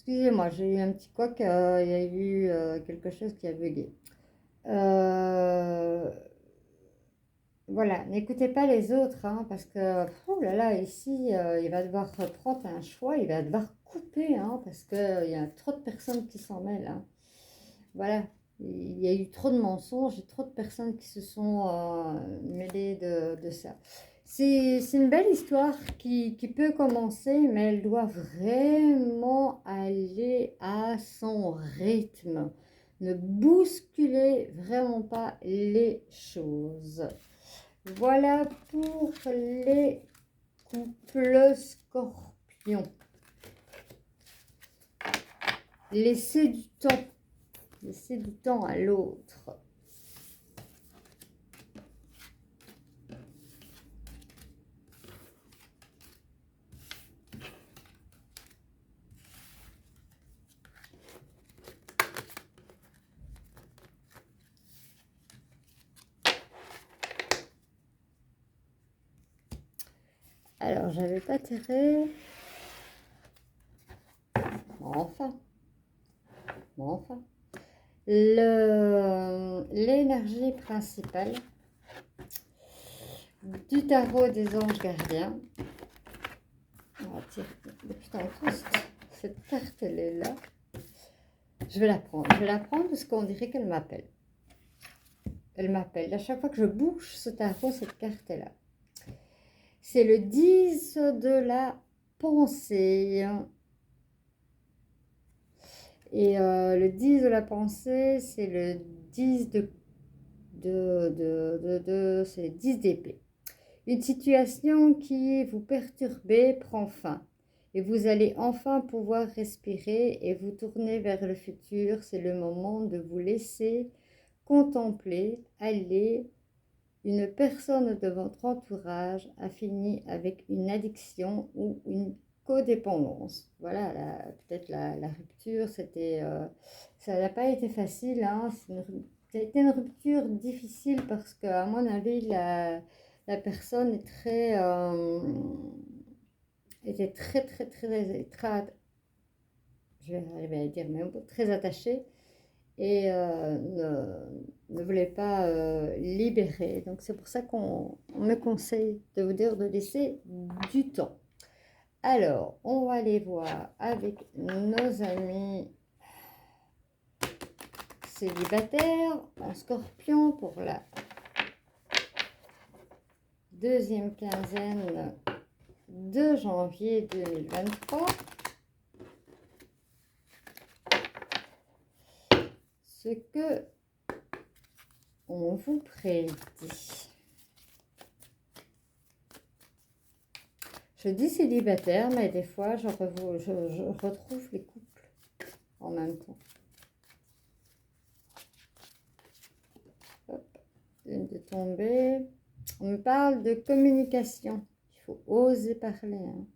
Excusez-moi, j'ai eu un petit couac, il y a eu quelque chose qui a bugué. Euh, voilà, n'écoutez pas les autres, hein, parce que, oh là là, ici, il va devoir prendre un choix, il va devoir couper, hein, parce qu'il y a trop de personnes qui s'en mêlent, hein. Voilà, il y a eu trop de mensonges et trop de personnes qui se sont mêlées de ça. C'est une belle histoire qui peut commencer, mais elle doit vraiment aller à son rythme. Ne bousculez vraiment pas les choses. Voilà pour les couples scorpions. Laissez du temps. Laissez du temps à l'autre. Alors, j'avais pas tiré. Enfin. Enfin. L'énergie principale du tarot des anges gardiens. On va tirer. Putain, cette carte, elle est là. Je vais la prendre. Je vais la prendre parce qu'on dirait qu'elle m'appelle. Elle m'appelle. À chaque fois que je bouge ce tarot, cette carte est là. C'est le 10 de la pensée. Et le 10 de la pensée, c'est le 10 c'est le 10 d'épée. Une situation qui vous perturbait prend fin. Et vous allez enfin pouvoir respirer et vous tourner vers le futur. C'est le moment de vous laisser contempler, aller. Une personne de votre entourage a fini avec une addiction ou une codépendance. Voilà, peut-être la rupture, c'était, ça n'a pas été facile, hein. Ça a été une rupture difficile parce qu'à mon avis, la personne est était très, je vais arriver à dire même, très attachée et ne voulait pas libérer. Donc c'est pour ça qu'on me conseille de vous dire de laisser du temps. Alors, on va aller voir avec nos amis célibataires en scorpion pour la deuxième quinzaine de janvier 2023. Ce que on vous prédit. Je dis célibataire, mais des fois, je retrouve les couples en même temps. Hop, une de tomber. On me parle de communication. Il faut oser parler, hein.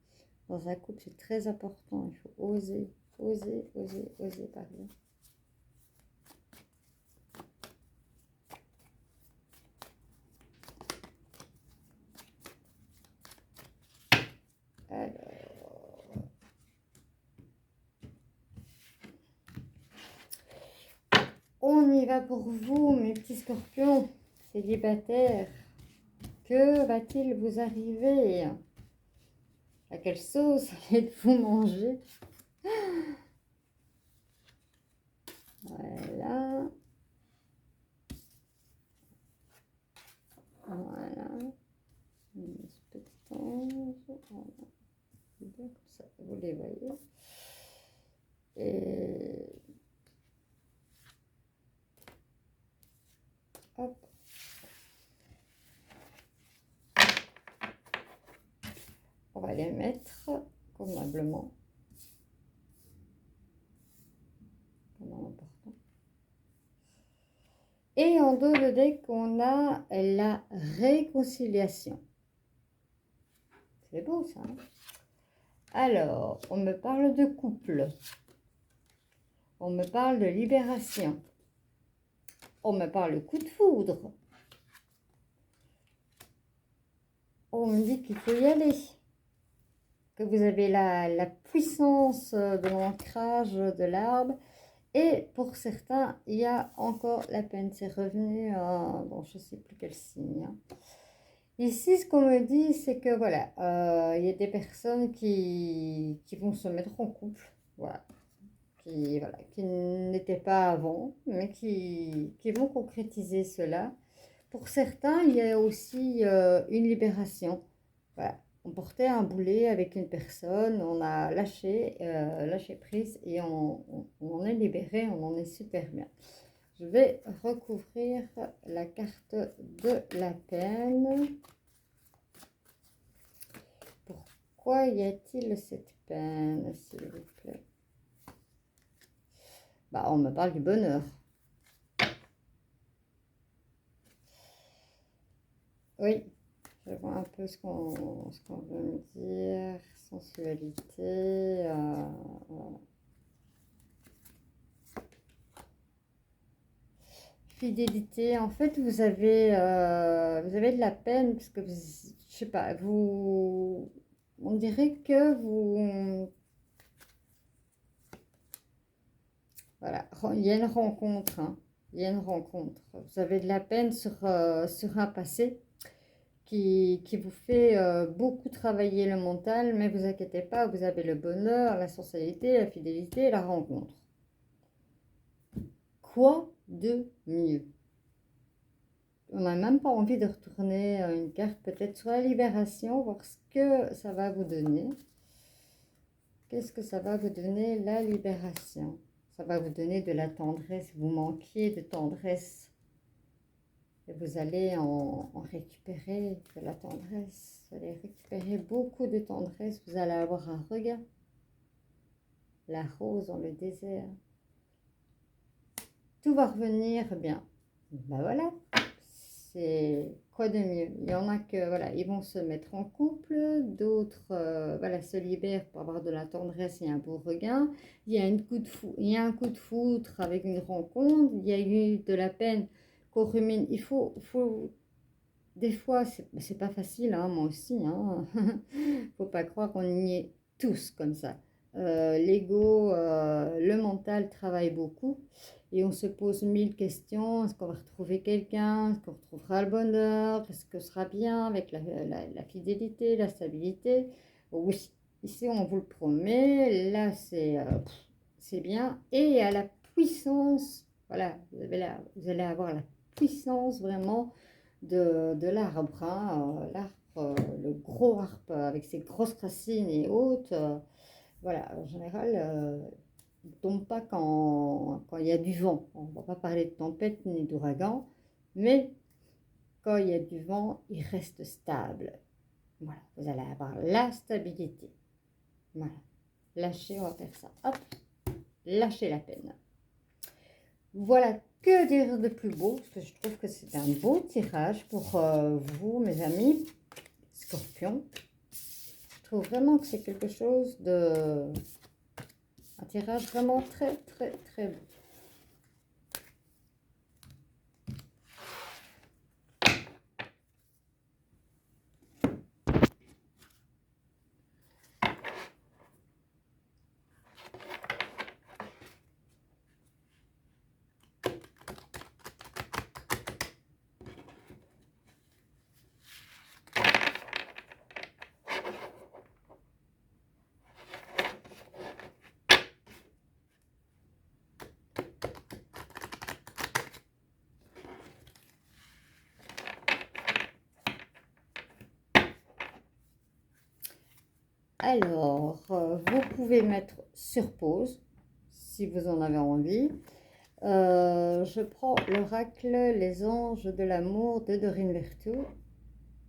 Dans un couple, c'est très important. Il faut oser parler. Alors, on y va pour vous, mes petits scorpions célibataires. Que va-t-il vous arriver? À quelle sauce allez-vous manger? Voilà. Voilà. Une petite ange. Voilà. Comme ça, vous les voyez. Et hop. On va les mettre convenablement. Important. Et en dos de deck, on a la réconciliation. C'est beau ça, hein? Alors, on me parle de couple. On me parle de libération. On me parle de coup de foudre. On me dit qu'il faut y aller. que vous avez la puissance de l'ancrage de l'arbre. Et pour certains, il y a encore la peine. C'est revenu, bon, je ne sais plus quel signe. Hein. Ici, ce qu'on me dit, c'est que voilà, il y a des personnes qui vont se mettre en couple. Voilà. Voilà, qui n'étaient pas avant, mais qui vont concrétiser cela. Pour certains, il y a aussi une libération. Voilà. On portait un boulet avec une personne, on a lâché prise et on en est libéré, on en est super bien. Je vais recouvrir la carte de la peine. Pourquoi y a-t-il cette peine, s'il vous plaît? Bah, on me parle du bonheur. Oui, je vois un peu ce qu'on veut me dire. Sensualité. Voilà. Fidélité. En fait, vous avez de la peine parce que, je sais pas, on dirait que voilà, il y a une rencontre. Hein. Il y a une rencontre. Vous avez de la peine sur un passé qui vous fait beaucoup travailler le mental, mais vous inquiétez pas, vous avez le bonheur, la sensualité, la fidélité et la rencontre. Quoi de mieux? On n'a même pas envie de retourner une carte peut-être sur la libération, voir ce que ça va vous donner. Qu'est-ce que ça va vous donner, la libération? Ça va vous donner de la tendresse, vous manquiez de tendresse. Et vous allez en récupérer de la tendresse. Vous allez récupérer beaucoup de tendresse. Vous allez avoir un regard. La rose dans le désert. Tout va revenir bien. Ben voilà. C'est quoi de mieux? Il y en a que, voilà, ils vont se mettre en couple. D'autres, voilà, se libèrent pour avoir de la tendresse et un beau regain. Il y a un coup de foudre avec une rencontre. Il y a eu de la peine qu'on rumine. Il faut des fois, c'est pas facile, hein, moi aussi. Hein. Faut pas croire qu'on y est tous comme ça. L'ego, le mental travaille beaucoup et on se pose mille questions. Est-ce qu'on va retrouver quelqu'un? Est-ce qu'on retrouvera le bonheur? Est-ce que ce sera bien avec la fidélité, la stabilité? Oui, ici on vous le promet. Là, c'est bien. Et à la puissance, voilà, vous allez avoir la puissance vraiment de l'arbre, hein, le gros arbre avec ses grosses racines et hautes, voilà, en général, il ne tombe pas quand il y a du vent. On ne va pas parler de tempête ni d'ouragan, mais quand il y a du vent, il reste stable. Voilà, vous allez avoir la stabilité. Voilà, lâchez, on va faire ça. Hop, lâchez la peine. Voilà, que dire de plus beau? Parce que je trouve que c'est un beau tirage pour vous, mes amis Scorpions. Je trouve vraiment que c'est quelque chose de... un tirage vraiment très, très, très beau. Alors, vous pouvez mettre sur pause si vous en avez envie. Je prends l'oracle Les Anges de l'amour de Dorine Vertou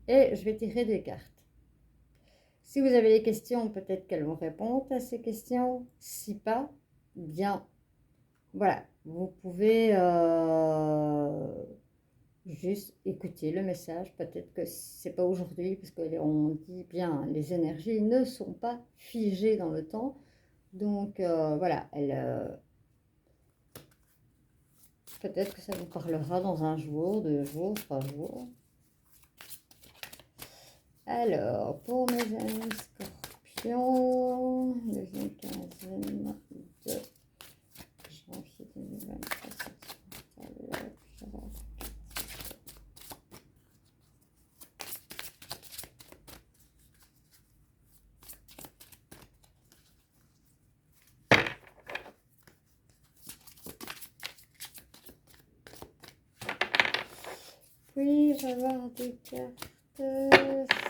et je vais tirer des cartes. Si vous avez des questions, peut-être qu'elles vont répondre à ces questions. Si pas, bien, voilà, vous pouvez juste écouter le message. Peut-être que c'est pas aujourd'hui, parce qu'on dit bien, les énergies ne sont pas figées dans le temps. Donc voilà, peut-être que ça vous parlera dans un jour, 2 jours, 3 jours. Alors, pour mes amis Scorpions. confirmation. Deuxième quinzaine de janvier 2023. Puis-je avoir des cartes,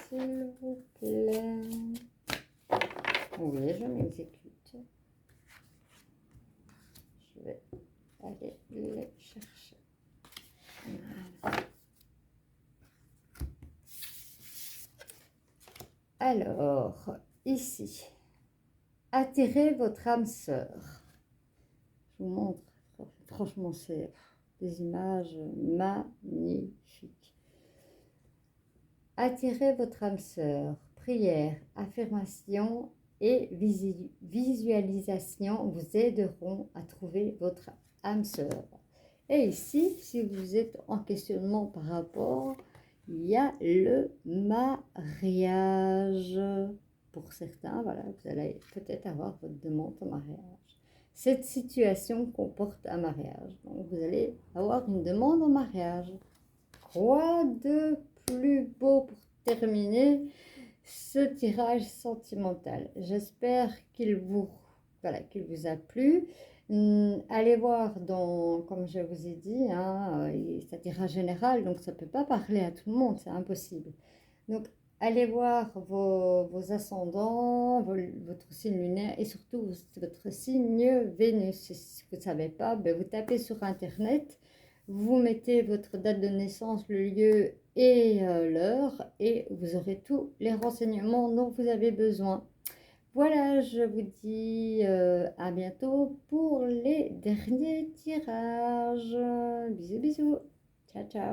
s'il vous plaît? Oui, je m'exécute. Je vais aller les chercher. Voilà. Alors, ici, attirez votre âme sœur. Je vous montre, franchement, c'est des images magnifiques. Attirez votre âme sœur. Prière, affirmation et visualisation vous aideront à trouver votre âme sœur. Et ici, si vous êtes en questionnement par rapport, il y a le mariage. Pour certains, voilà, vous allez peut-être avoir votre demande en mariage. Cette situation comporte un mariage. Donc, vous allez avoir une demande en mariage. Quoi de plus beau pour terminer ce tirage sentimental? J'espère qu'il vous a plu. Allez voir comme je vous ai dit, hein, c'est un tirage général, donc ça ne peut pas parler à tout le monde, c'est impossible. Donc, allez voir vos ascendants, votre signe lunaire et surtout votre signe Vénus. Si vous ne savez pas, ben vous tapez sur Internet, vous mettez votre date de naissance, le lieu et l'heure et vous aurez tous les renseignements dont vous avez besoin. Voilà, je vous dis à bientôt pour les derniers tirages. Bisous, bisous. Ciao, ciao.